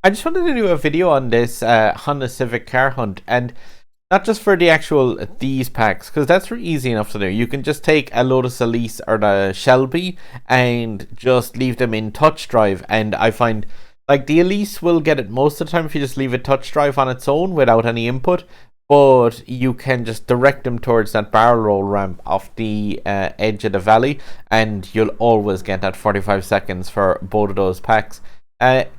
I just wanted to do a video on this Honda Civic car hunt, and not just for the actual these packs, because that's really easy enough to do. You can just take a Lotus Elise or the Shelby and just leave them in touch drive, and I find like the Elise will get it most of the time if you just leave it touch drive on its own without any input, but you can just direct them towards that barrel roll ramp off the edge of the valley, and you'll always get that 45 seconds for both of those packs.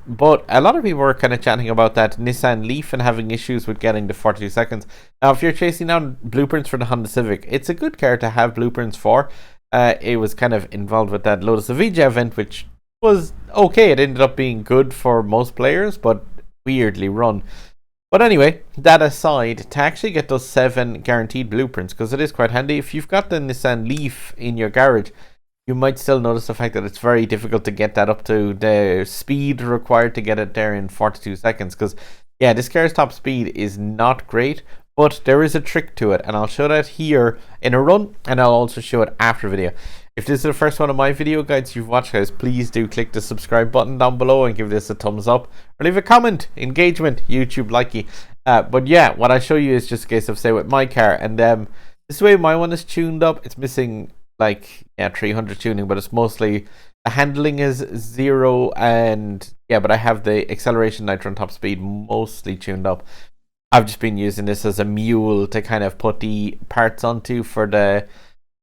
But a lot of people were kind of chatting about that Nissan Leaf and having issues with getting the 42 seconds. Now, if you're chasing down blueprints for the Honda Civic, it's a good car to have blueprints for. It was kind of involved with that Lotus Evija event, which was okay. It ended up being good for most players, but weirdly run. But anyway, that aside, to actually get those 7 guaranteed blueprints, because it is quite handy, if you've got the Nissan Leaf in your garage, you might still notice the fact that it's very difficult to get that up to the speed required to get it there in 42 seconds. Because, yeah, this car's top speed is not great, but there is a trick to it. And I'll show that here in a run, and I'll also show it after video. If this is the first one of my video guides you've watched, guys, please do click the subscribe button down below and give this a thumbs up. Or leave a comment, engagement, YouTube likey. But yeah, what I show you is just a case of, say, with my car. And this way my one is tuned up. It's missing like 300 tuning, but it's mostly the handling is 0, and yeah, but I have the acceleration, nitro, and top speed mostly tuned up. I've just been using this as a mule to kind of put the parts onto for the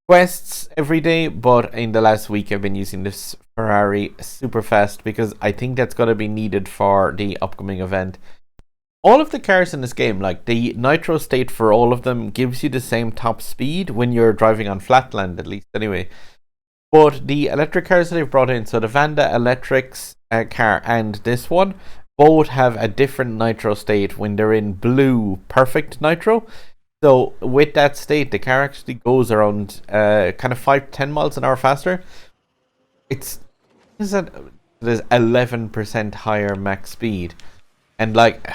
quests every day, but in the last week I've been using this Ferrari super fast because I think that's going to be needed for the upcoming event. All of the cars in this game, like the nitro state for all of them, gives you the same top speed when you're driving on flatland, at least anyway. But the electric cars that they've brought in, so the Vanda Electric's car and this one, both have a different nitro state when they're in blue perfect nitro. So with that state, the car actually goes around kind of 5 to 10 miles an hour faster. There's 11% higher max speed, and like,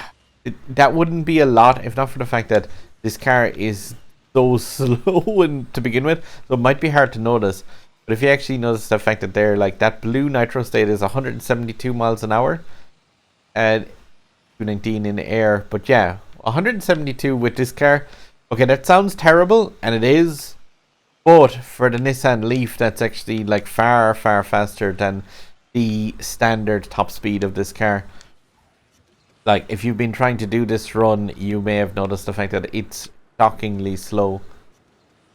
that wouldn't be a lot if not for the fact that this car is so slow to begin with, so it might be hard to notice. But if you actually notice the fact that they're like, that blue nitro state is 172 miles an hour and 219 in the air, but yeah, 172 with this car. Okay, that sounds terrible, and it is, but for the Nissan Leaf, that's actually like far faster than the standard top speed of this car. Like, if you've been trying to do this run, you may have noticed the fact that it's shockingly slow.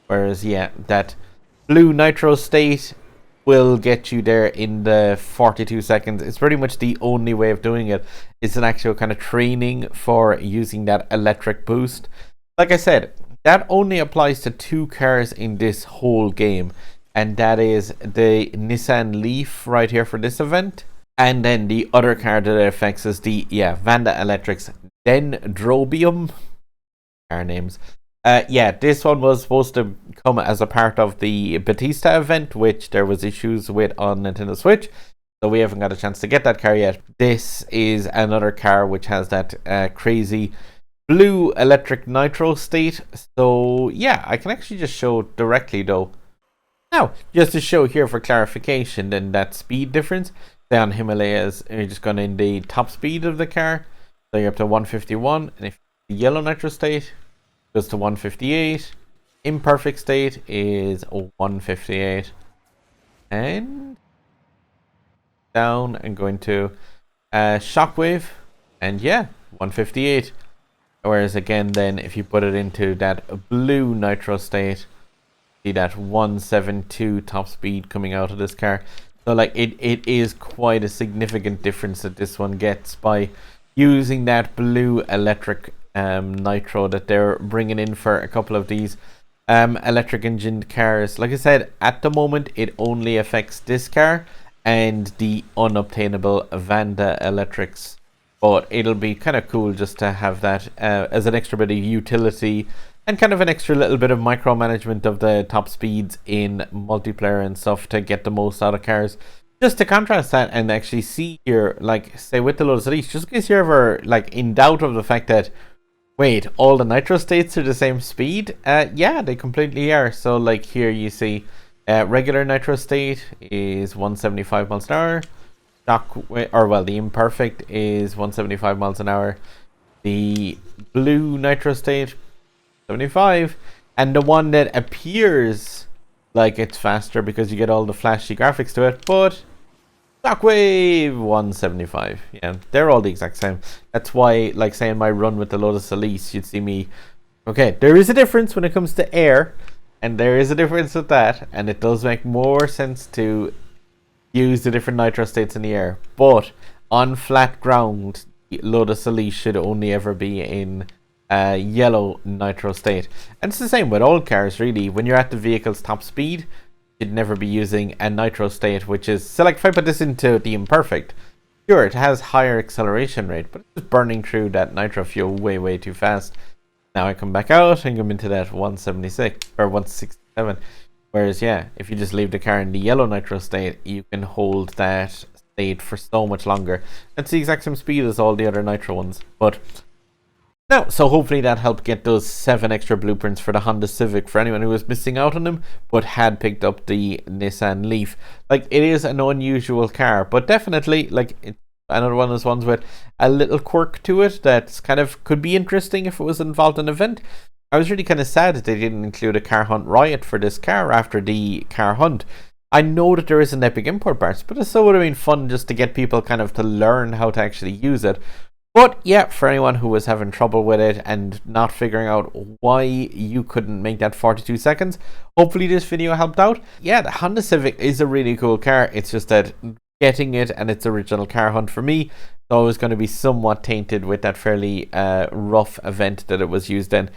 Whereas, yeah, that blue nitro state will get you there in the 42 seconds. It's pretty much the only way of doing it. It's an actual kind of training for using that electric boost. Like I said, that only applies to 2 cars in this whole game. And that is the Nissan Leaf right here for this event. And then the other car that it affects is the Vanda Electric's Dendrobium. Car names. This one was supposed to come as a part of the Batista event, which there was issues with on Nintendo Switch. So we haven't got a chance to get that car yet. This is another car which has that crazy blue electric nitro state. So yeah, I can actually just show directly though. Now, just to show here for clarification, then that speed difference. On Himalayas, you're just going in the top speed of the car, so you're up to 151, and if the yellow nitro state goes to 158, imperfect state is 158, and down and going to shockwave, and yeah, 158. Whereas again, then if you put it into that blue nitro state, see that 172 top speed coming out of this car. So like, it is quite a significant difference that this one gets by using that blue electric nitro that they're bringing in for a couple of these electric engined cars. Like I said, at the moment it only affects this car and the unobtainable Vanda Electrics, but it'll be kind of cool just to have that as an extra bit of utility and kind of an extra little bit of micromanagement of the top speeds in multiplayer and stuff to get the most out of cars. Just to contrast that and actually see here, like, say with the Lotus Elise, just in case you're ever like in doubt of the fact that, wait, all the nitro states are the same speed? Yeah, they completely are. So like here you see regular nitro state is 175 miles an hour. the imperfect is 175 miles an hour. The blue nitro state 75, and the one that appears like it's faster because you get all the flashy graphics to it, but Shockwave 175. Yeah, they're all the exact same. That's why, like, say in my run with the Lotus Elise, you'd see me. Okay, there is a difference when it comes to air, and there is a difference with that, and it does make more sense to use the different nitro states in the air. But on flat ground, Lotus Elise should only ever be in yellow nitro state. And it's the same with all cars, really. When you're at the vehicle's top speed, you'd never be using a nitro state, which is, so like if I put this into the imperfect, sure, it has higher acceleration rate, but it's burning through that nitro fuel way too fast. Now I come back out and come into that 176 or 167. Whereas, yeah, if you just leave the car in the yellow nitro state, you can hold that state for so much longer. It's the exact same speed as all the other nitro ones. But now, so hopefully that helped get those 7 extra blueprints for the Honda Civic for anyone who was missing out on them, but had picked up the Nissan Leaf. Like, it is an unusual car, but definitely, like, it's another one of those ones with a little quirk to it that's kind of could be interesting if it was involved in an event. I was really kind of sad that they didn't include a car hunt riot for this car after the car hunt. I know that there is an Epic Import Parts, but it still would have been fun just to get people kind of to learn how to actually use it. But yeah, for anyone who was having trouble with it and not figuring out why you couldn't make that 42 seconds, hopefully this video helped out. Yeah, the Honda Civic is a really cool car. It's just that getting it and its original car hunt for me, so it was going to be somewhat tainted with that fairly rough event that it was used in,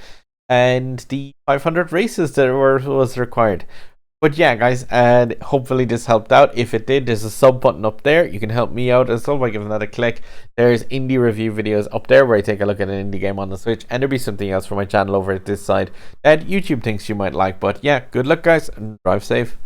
and the 500 races that was required. But yeah, guys, hopefully this helped out. If it did, there's a sub button up there. You can help me out as well by giving that a click. There's indie review videos up there where I take a look at an indie game on the Switch, and there'll be something else for my channel over at this side that YouTube thinks you might like. But yeah, good luck, guys, and drive safe.